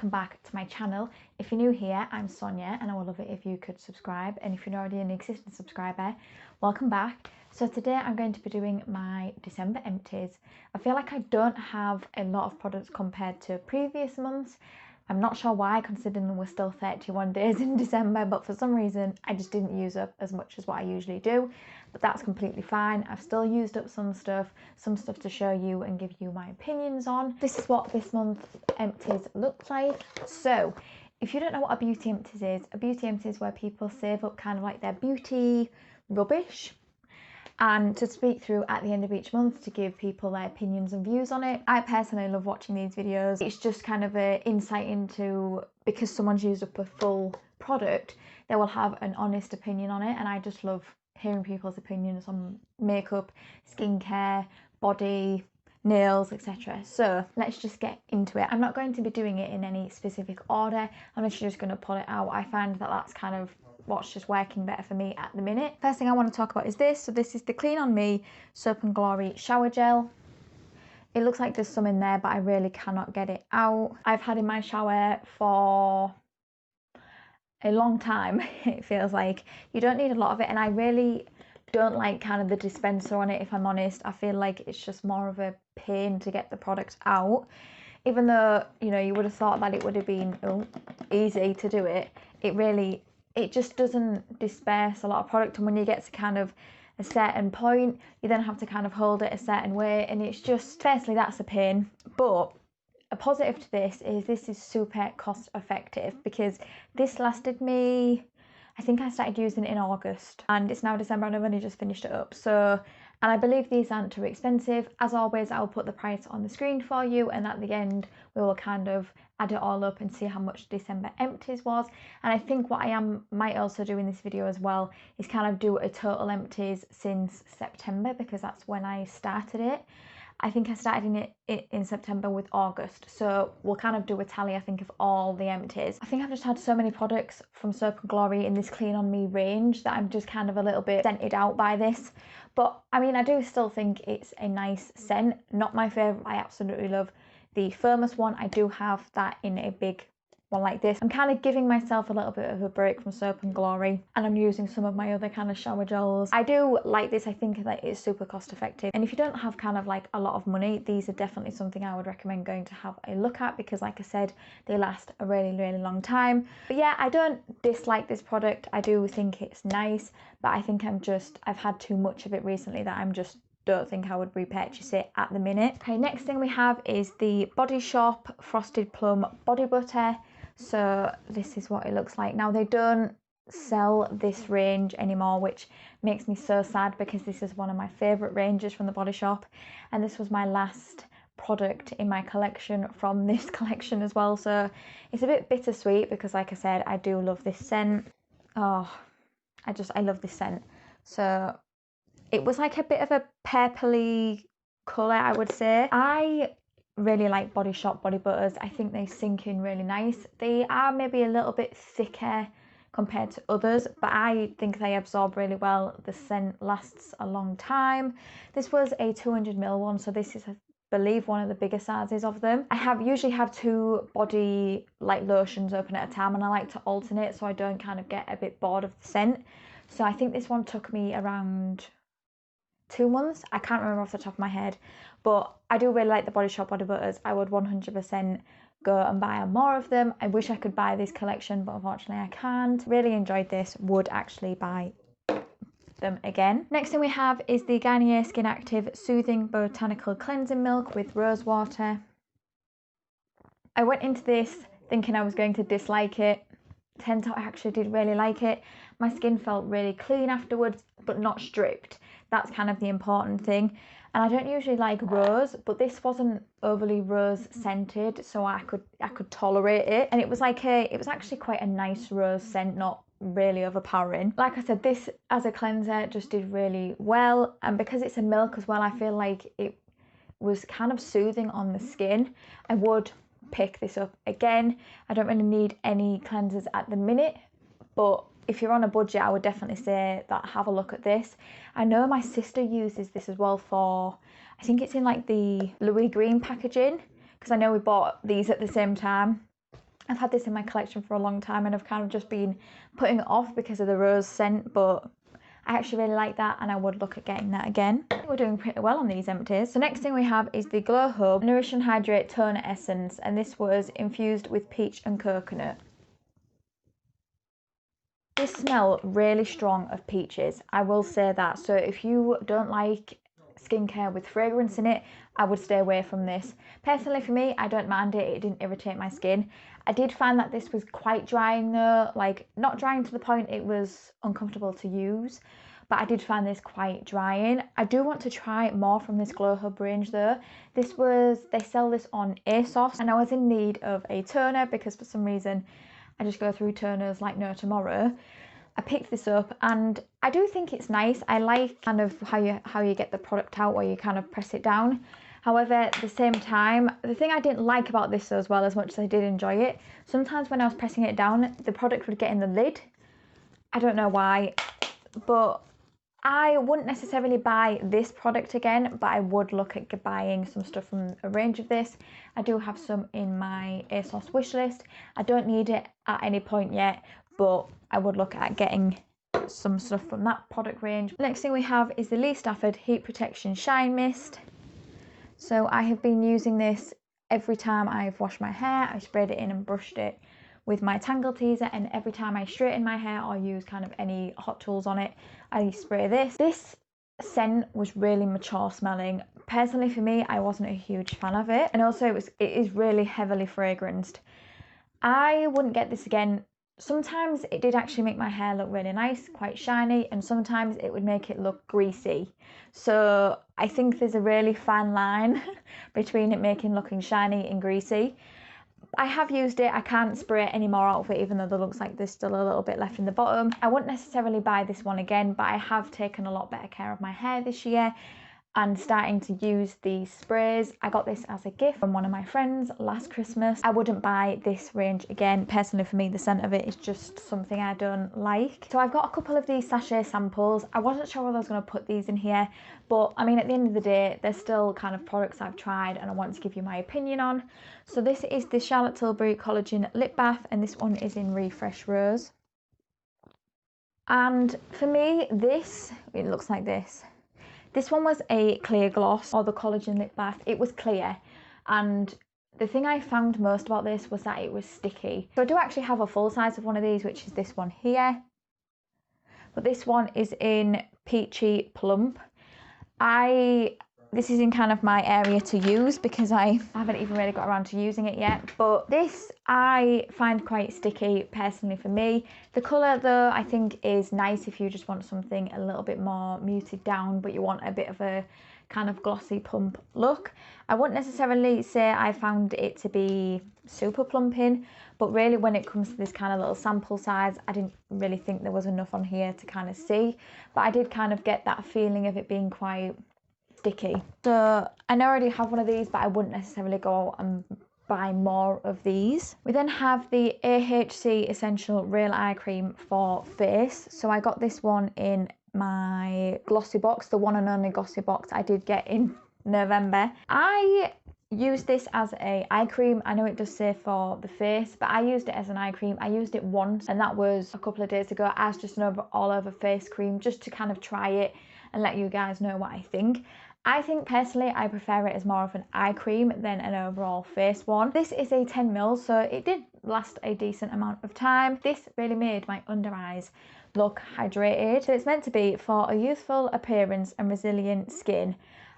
welcome back to my channel. If you're new here, I'm Sonia and I would love it if you could subscribe, and if you're already an existing subscriber, welcome back. So today I'm going to be doing my December empties. I feel like I don't have a lot of products compared to previous months. I'm not sure why, considering we're still 31 days in December, but for some reason I just didn't use up as much as what I usually do. But that's completely fine. I've still used up some stuff to show you and give you my opinions on. This is what this month's empties look like. So if you don't know what a beauty empties is, a beauty empties is where people save up kind of like their beauty rubbish and to speak through at the end of each month to give people their opinions and views on it. I personally love watching these videos. It's just kind of an insight into, because someone's used up a full product, they will have an honest opinion on it, and I just love hearing people's opinions on makeup, skincare, body, nails, etc. So let's just get into it. I'm not going to be doing it in any specific order. I'm actually just going to pull it out. I find that that's kind of what's just working better for me at the minute. First thing I want to talk about is this. So this is the Clean On Me Soap and Glory shower gel. It looks like there's some in there, but I really cannot get it out. I've had in my shower for a long time. It feels like you don't need a lot of it, and I really don't like kind of the dispenser on it, if I'm honest. I feel like it's just more of a pain to get the product out, even though, you know, you would have thought that it would have been easy to do it. It just doesn't disperse a lot of product, and when you get to kind of a certain point, you then have to kind of hold it a certain way, and it's just, firstly, that's a pain. But a positive to this is super cost effective, because this lasted me, I think I started using it in August and it's now December and I've only just finished it up. So, and I believe these aren't too expensive. As always, I'll put the price on the screen for you, and at the end we will kind of add it all up and see how much December empties was. And I think what I might also do in this video as well is kind of do a total empties since September, because that's when I started it. I think I started it in September with August, so we'll kind of do a tally, I think, of all the empties. I think I've just had so many products from Soap and Glory in this Clean On Me range that I'm just kind of a little bit scented out by this. But I mean, I do still think it's a nice scent. Not my favourite. I absolutely love the firmest one. I do have that in a big one like this. I'm kind of giving myself a little bit of a break from Soap and Glory, and I'm using some of my other kind of shower gels. I do like this. I think that it's super cost effective, and if you don't have kind of like a lot of money, these are definitely something I would recommend going to have a look at, because like I said, they last a really long time. But yeah, I don't dislike this product. I do think it's nice, but I think I've had too much of it recently that don't think I would repurchase it at the minute. Okay, next thing we have is the Body Shop Frosted Plum Body Butter. So this is what it looks like. Now, they don't sell this range anymore, which makes me so sad, because this is one of my favourite ranges from the Body Shop, and this was my last product in my collection from this collection as well. So it's a bit bittersweet, because like I said, I do love this scent. Oh, I love this scent. So it was like a bit of a purpley colour, I would say. I really like Body Shop body butters. I think they sink in really nice. They are maybe a little bit thicker compared to others, but I think they absorb really well. The scent lasts a long time. This was a 200ml one, so this is, I believe, one of the bigger sizes of them. I usually have 2 body like lotions open at a time, and I like to alternate so I don't kind of get a bit bored of the scent. So I think this one took me around 2 months. I can't remember off the top of my head, but I do really like the Body Shop body butters. I would 100% go and buy more of them. I wish I could buy this collection, but unfortunately I can't. Really enjoyed this. Would actually buy them again. Next thing we have is the Garnier Skin Active Soothing Botanical Cleansing Milk with rose water. I went into this thinking I was going to dislike it. Turns out I actually did really like it. My skin felt really clean afterwards, but not stripped. That's kind of the important thing. And I don't usually like rose, but this wasn't overly rose scented, so I could tolerate it. And it was actually quite a nice rose scent, not really overpowering. Like I said, this as a cleanser just did really well, and because it's a milk as well, I feel like it was kind of soothing on the skin. I would pick this up again. I don't really need any cleansers at the minute, but if you're on a budget, I would definitely say that have a look at this. I know my sister uses this as well for, I think it's in like the Louis Green packaging, because I know we bought these at the same time. I've had this in my collection for a long time and I've kind of just been putting it off because of the rose scent, but I actually really like that and I would look at getting that again. I think we're doing pretty well on these empties. The next thing we have is the Glow Hub Nourish and Hydrate Toner Essence, and this was infused with peach and coconut. This smell really strong of peaches, I will say that. So if you don't like skincare with fragrance in it, I would stay away from this. Personally for me, I don't mind it, it didn't irritate my skin. I did find that this was quite drying though, like not drying to the point it was uncomfortable to use, but I did find this quite drying. I do want to try more from this Glow Hub range though. They sell this on ASOS and I was in need of a toner because for some reason I just go through toners like no tomorrow. I picked this up and I do think it's nice. I like kind of how you get the product out where you kind of press it down. However, at the same time, the thing I didn't like about this as well, as much as I did enjoy it, sometimes when I was pressing it down, the product would get in the lid. I don't know why, but I wouldn't necessarily buy this product again, but I would look at buying some stuff from a range of this. I do have some in my ASOS wish list. I don't need it at any point yet, but I would look at getting some stuff from that product range. Next thing we have is the Stafford Heat Protection Shine Mist. So I have been using this every time I've washed my hair. I sprayed it in and brushed it with my Tangle Teaser, and every time I straighten my hair or use kind of any hot tools on it, I spray this. This scent was really mature smelling. Personally for me, I wasn't a huge fan of it, and also it is really heavily fragranced. I wouldn't get this again. Sometimes it did actually make my hair look really nice, quite shiny, and sometimes it would make it look greasy. So I think there's a really fine line between it looking shiny and greasy. I have used it, I can't spray it any more out of it, even though there looks like there's still a little bit left in the bottom. I wouldn't necessarily buy this one again, but I have taken a lot better care of my hair this year and starting to use these sprays. I got this as a gift from one of my friends last Christmas. I wouldn't buy this range again. Personally for me, the scent of it is just something I don't like. So I've got a couple of these sachet samples. I wasn't sure whether I was going to put these in here, but I mean at the end of the day, they're still kind of products I've tried and I want to give you my opinion on. So this is the Charlotte Tilbury Collagen Lip Bath, and this one is in Refresh Rose. And for me, it looks like this. This one was a clear gloss, or the Collagen Lip Bath. It was clear, and the thing I found most about this was that it was sticky. So I do actually have a full size of one of these, which is this one here. But this one is in Peachy Plum. This is in kind of my area to use because I haven't even really got around to using it yet. But this I find quite sticky personally for me. The colour though I think is nice if you just want something a little bit more muted down, but you want a bit of a kind of glossy plump look. I wouldn't necessarily say I found it to be super plumping, but really when it comes to this kind of little sample size, I didn't really think there was enough on here to kind of see. But I did kind of get that feeling of it being quite sticky. So I already have one of these, but I wouldn't necessarily go out and buy more of these. We then have the AHC Essential Real Eye Cream for face. So I got this one in my glossy box, the one and only glossy box I did get in November. I used this as a eye cream. I know it does say for the face, but I used it as an eye cream. I used it once, and that was a couple of days ago as just an all over face cream, just to kind of try it and let you guys know what I think. I think personally I prefer it as more of an eye cream than an overall face one. This is a 10ml, so it did last a decent amount of time. This really made my under eyes look hydrated. So it's meant to be for a youthful appearance and resilient skin.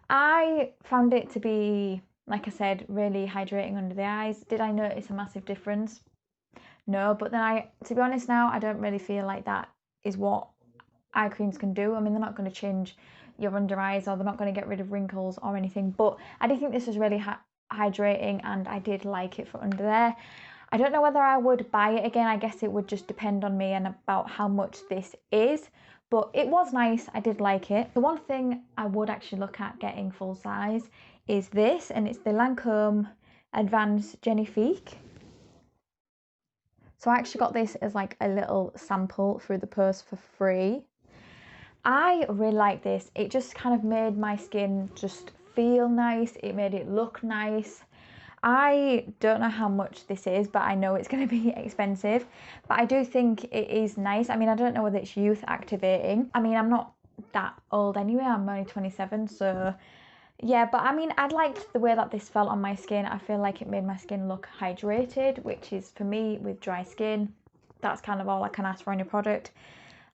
I found it to be, like I said, really hydrating under the eyes. Did I notice a massive difference? No, but then to be honest now, I don't really feel like that is what eye creams can do. I mean, they're not going to change your under eyes, or they're not going to get rid of wrinkles or anything, but I do think this was really hydrating and I did like it for under there. I don't know whether I would buy it again. I guess it would just depend on me and about how much this is, but it was nice. I did like it. The one thing I would actually look at getting full size is this, and it's the Lancome Advanced Genifique. So I actually got this as like a little sample through the post for free. I really like this. It just kind of made my skin just feel nice. It made it look nice. I don't know how much this is, but I know it's going to be expensive. But I do think it is nice. I mean, I don't know whether it's youth activating. I mean, I'm not that old anyway. I'm only 27, so yeah. But I mean, I liked the way that this felt on my skin. I feel like it made my skin look hydrated, which is, for me, with dry skin, that's kind of all I can ask for in a product.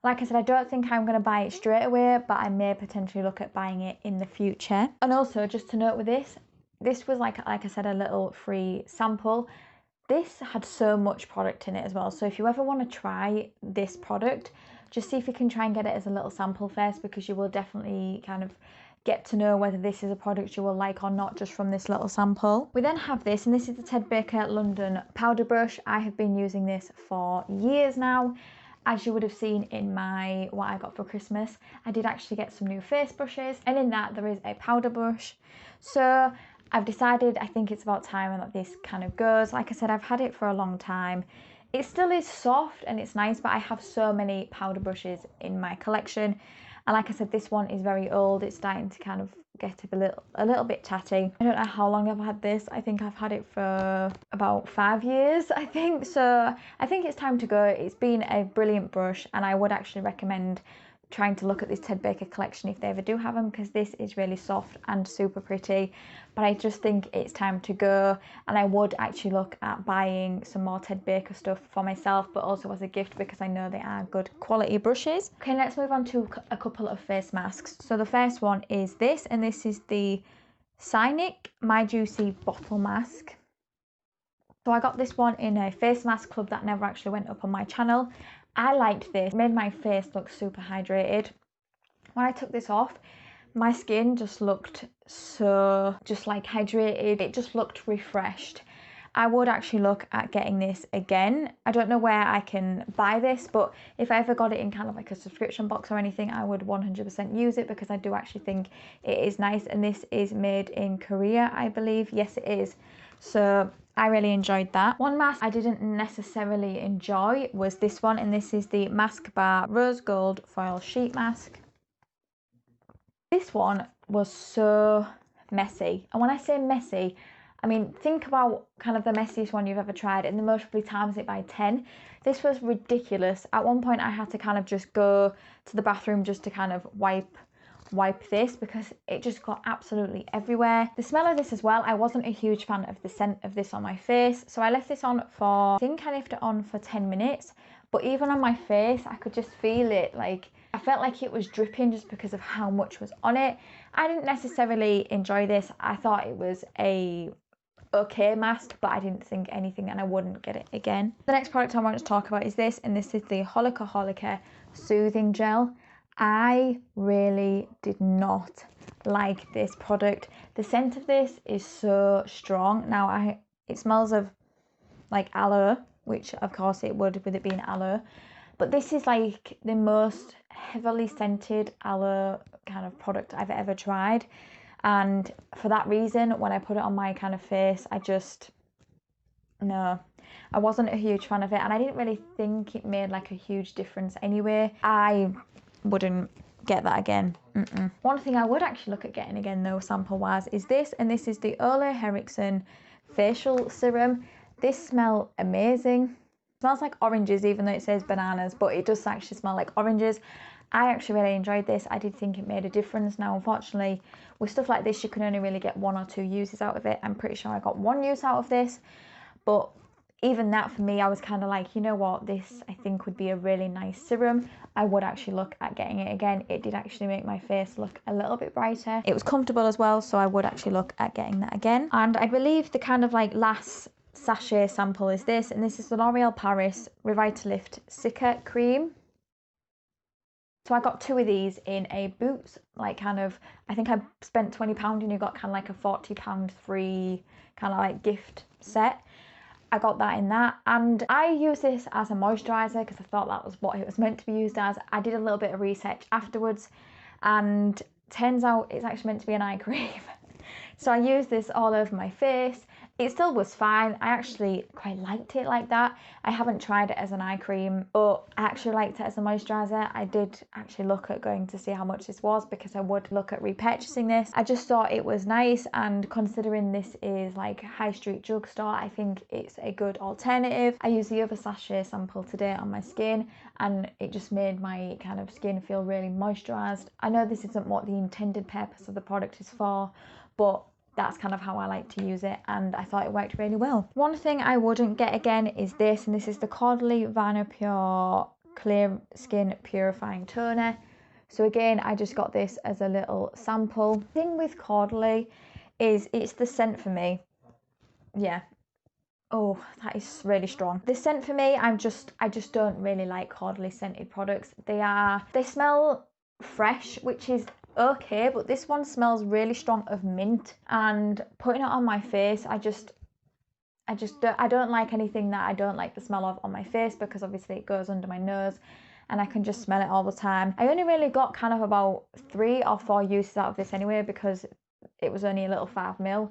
Like I said, I don't think I'm going to buy it straight away, but I may potentially look at buying it in the future. And also, just to note with this was like I said, a little free sample. This had so much product in it as well. So if you ever want to try this product, just see if you can try and get it as a little sample first, because you will definitely kind of get to know whether this is a product you will like or not just from this little sample. We then have this, and this is the Ted Baker London powder brush. I have been using this for years now. As you would have seen in my what I got for Christmas, I did actually get some new face brushes, and in that there is a powder brush. So I've decided I think it's about time that this kind of goes. Like I said, I've had it for a long time. It still is soft and it's nice, but I have so many powder brushes in my collection. And like I said, this one is very old. It's starting to kind of get a little bit tatty. I don't know how long I've had this. I think I've had it for about 5 years, I think. So I think it's time to go. It's been a brilliant brush, and I would actually recommend trying to look at this Ted Baker collection if they ever do have them, because this is really soft and super pretty. But I just think it's time to go, and I would actually look at buying some more Ted Baker stuff for myself, but also as a gift, because I know they are good quality brushes. Okay, let's move on to a couple of face masks. So the first one is this, and this is the Cynic My Juicy Bottle Mask. So I got this one in a face mask club that never actually went up on my channel. I liked this. It made my face look super hydrated. When I took this off, my skin just looked so just like hydrated. It just looked refreshed. I would actually look at getting this again. I don't know where I can buy this, but if I ever got it in kind of like a subscription box or anything, I would 100% use it, because I do actually think it is nice. And this is made in Korea, I believe. Yes, it is. So I really enjoyed that. One mask I didn't necessarily enjoy was this one, and this is the Mask Bar Rose Gold Foil Sheet Mask. This one was so messy. And when I say messy, I mean, think about kind of the messiest one you've ever tried, and then multiply times it by 10. This was ridiculous. At one point I had to kind of just go to the bathroom just to kind of wipe this, because it just got absolutely everywhere. The smell of this as well, I wasn't a huge fan of the scent of this on my face, so I left this on for, I think I left it on for 10 minutes, but even on my face I could just feel it. Like, I felt like it was dripping just because of how much was on it. I didn't necessarily enjoy this. I thought it was a okay mask, but I didn't think anything, and I wouldn't get it again. The next product I want to talk about is this, and this is the Holika Soothing Gel. I really did not like this product. The scent of this is so strong. Now it smells of like aloe, which of course it would with it being aloe, but this is like the most heavily scented aloe kind of product I've ever tried. And for that reason, when I put it on my kind of face, no, I wasn't a huge fan of it, and I didn't really think it made like a huge difference anyway. I wouldn't get that again. One thing I would actually look at getting again though, sample wise, is this, and this is the Ole Henriksen facial serum. This smells amazing. It smells like oranges, even though it says bananas, but it does actually smell like oranges. I actually really enjoyed this. I did think it made a difference. Now, unfortunately, with stuff like this, you can only really get 1 or 2 uses out of it. I'm pretty sure I got 1 use out of this, but even that for me, I was kind of like, you know what, this I think would be a really nice serum. I would actually look at getting it again. It did actually make my face look a little bit brighter. It was comfortable as well, so I would actually look at getting that again. And I believe the kind of like last sachet sample is this, and this is the L'Oreal Paris Revitalift Cica Cream. So I got 2 of these in a Boots, like kind of, I think I spent £20 and you got kind of like a £40 free kind of like gift set. I got that in that, and I use this as a moisturiser because I thought that was what it was meant to be used as. I did a little bit of research afterwards, and turns out it's actually meant to be an eye cream. So I use this all over my face. it still was fine. I actually quite liked it like that. I haven't tried it as an eye cream, but I actually liked it as a moisturiser. I did actually look at going to see how much this was because I would look at repurchasing this. I just thought it was nice, and considering this is like high street drugstore, I think it's a good alternative. I used the other sachet sample today on my skin, and it just made my kind of skin feel really moisturised. I know this isn't what the intended purpose of the product is for, but that's kind of how I like to use it, and I thought it worked really well. One thing I wouldn't get again is this, and this is the Caudalie Vanapure Clear Skin Purifying Toner. So again, I just got this as a little sample. The thing with Caudalie is it's the scent for me. Yeah. Oh, that is really strong. The scent for me, I just don't really like Caudalie scented products. They smell fresh, which is okay, but this one smells really strong of mint, and putting it on my face, I don't like anything that I don't like the smell of on my face, because obviously it goes under my nose and I can just smell it all the time. I only really got kind of about 3 or 4 uses out of this anyway, because it was only a little 5ml,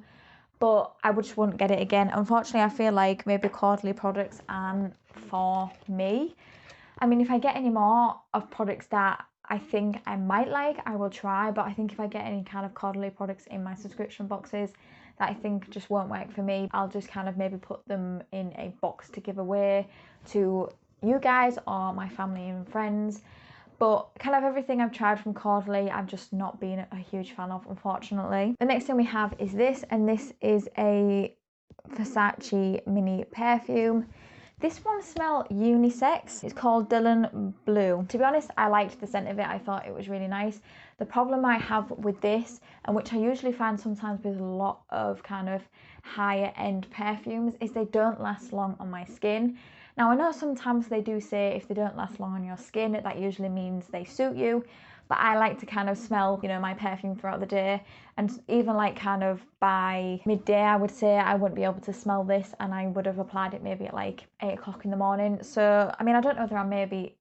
but I just wouldn't get it again. Unfortunately, I feel like maybe Caudalie products aren't for me. I mean, if I get any more of products that I think I might like, I will try, but I think if I get any kind of Caudalie products in my subscription boxes that I think just won't work for me, I'll just kind of maybe put them in a box to give away to you guys or my family and friends. But kind of everything I've tried from Caudalie, I've just not been a huge fan of, unfortunately. The next thing we have is this, and this is a Versace mini perfume. This one smells unisex. It's called Dylan Blue. To be honest, I liked the scent of it. I thought it was really nice. The problem I have with this, and which I usually find sometimes with a lot of kind of higher end perfumes, is they don't last long on my skin. Now, I know sometimes they do say if they don't last long on your skin, that usually means they suit you. But I like to kind of smell, you know, my perfume throughout the day. And even like kind of by midday, I would say I wouldn't be able to smell this, and I would have applied it maybe at like 8 o'clock in the morning. So, I mean, I don't know whether I maybe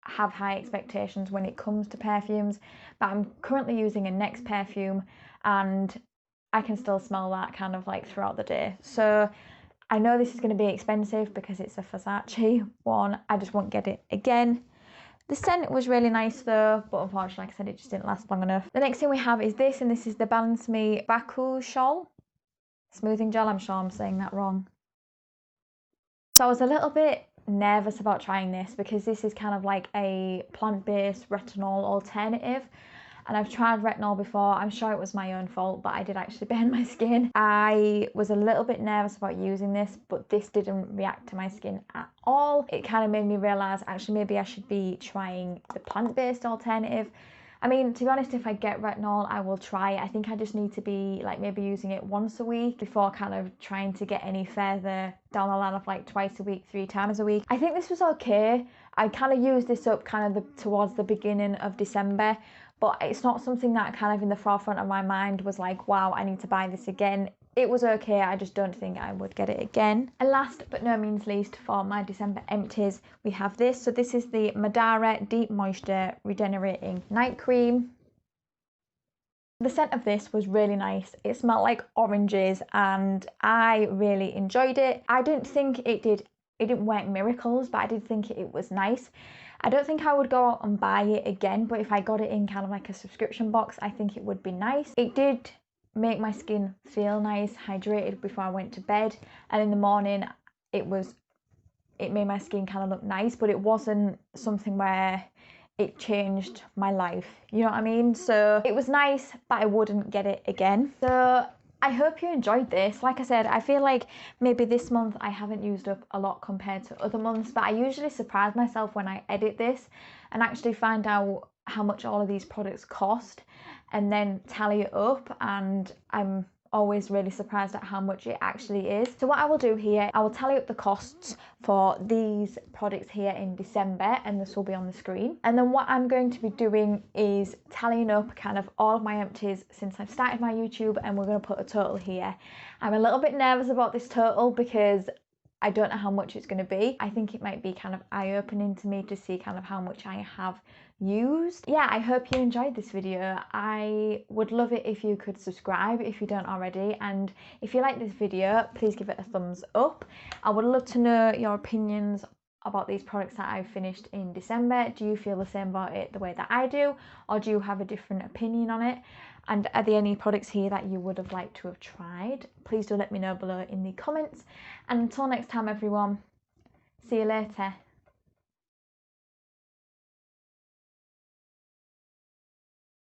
have high expectations when it comes to perfumes, but I'm currently using a Next perfume, and I can still smell that kind of like throughout the day. So I know this is going to be expensive because it's a Versace one. I just won't get it again. The scent was really nice though, but unfortunately, like I said, it just didn't last long enough. The next thing we have is this, and this is the Balance Me Baku Shawl Smoothing Gel. I'm sure I'm saying that wrong. So I was a little bit nervous about trying this because this is kind of like a plant-based retinol alternative. And I've tried retinol before. I'm sure it was my own fault, but I did actually burn my skin. I was a little bit nervous about using this, but this didn't react to my skin at all. It kind of made me realise actually maybe I should be trying the plant-based alternative. I mean, to be honest, if I get retinol, I will try it. I think I just need to be like maybe using it once a week before kind of trying to get any further down the line of like twice a week, 3 times a week. I think this was okay. I kind of used this up kind of towards the beginning of December, but it's not something that kind of in the forefront of my mind was like, wow, I need to buy this again. It was okay, I just don't think I would get it again. And last but no means least, for my December empties, we have this. So this is the Madara Deep Moisture Regenerating Night Cream. The scent of this was really nice. It smelled like oranges and I really enjoyed it. I didn't think it didn't work miracles, but I did think it was nice. I don't think I would go out and buy it again, but if I got it in kind of like a subscription box, I think it would be nice. It did make my skin feel nice, hydrated before I went to bed, and in the morning it made my skin kind of look nice, but it wasn't something where it changed my life, you know what I mean? So it was nice, but I wouldn't get it again. So I hope you enjoyed this. Like I said, I feel like maybe this month I haven't used up a lot compared to other months, but I usually surprise myself when I edit this and actually find out how much all of these products cost and then tally it up, and I'm always really surprised at how much it actually is. So what I will do here, I will tally up the costs for these products here in December, and this will be on the screen. And then what I'm going to be doing is tallying up kind of all of my empties since I've started my YouTube, and we're going to put a total here. I'm a little bit nervous about this total because I don't know how much it's going to be. I think it might be kind of eye-opening to me to see kind of how much I have used. Yeah, I hope you enjoyed this video. I would love it if you could subscribe if you don't already, and if you like this video, please give it a thumbs up. I would love to know your opinions about these products that I've finished in December. Do you feel the same about it the way that I do, or do you have a different opinion on it? And are there any products here that you would have liked to have tried? Please do let me know below in the comments. And until next time everyone, see you later.